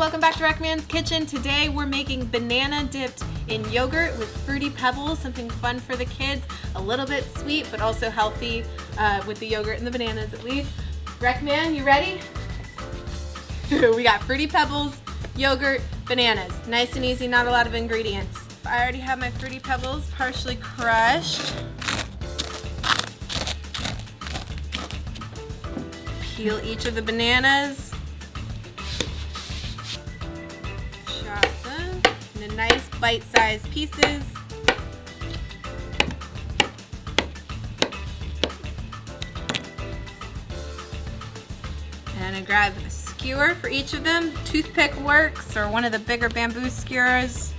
welcome back to Man's Kitchen. Today we're making banana dipped in yogurt with Fruity Pebbles, something fun for the kids, a little bit sweet but also healthy with the yogurt and the bananas at least. Man, you ready? We got Fruity Pebbles, yogurt, bananas. Nice and easy, not a lot of ingredients. I already have my Fruity Pebbles partially crushed. Peel each of the bananas. Chop them into nice bite-sized pieces. And I grab a skewer for each of them. Toothpick works, or one of the bigger bamboo skewers.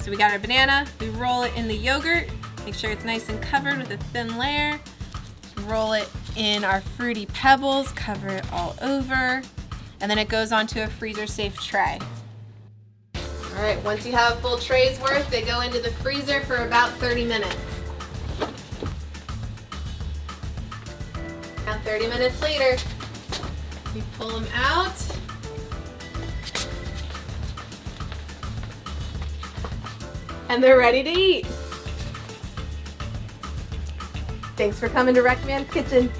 So we got our banana, we roll it in the yogurt, make sure it's nice and covered with a thin layer. Roll it in our Fruity Pebbles, cover it all over, and then it goes onto a freezer-safe tray. All right, once you have a full tray's worth, they go into the freezer for about 30 minutes. Now 30 minutes later, you pull them out. And they're ready to eat. Thanks for coming to Man's Kitchen.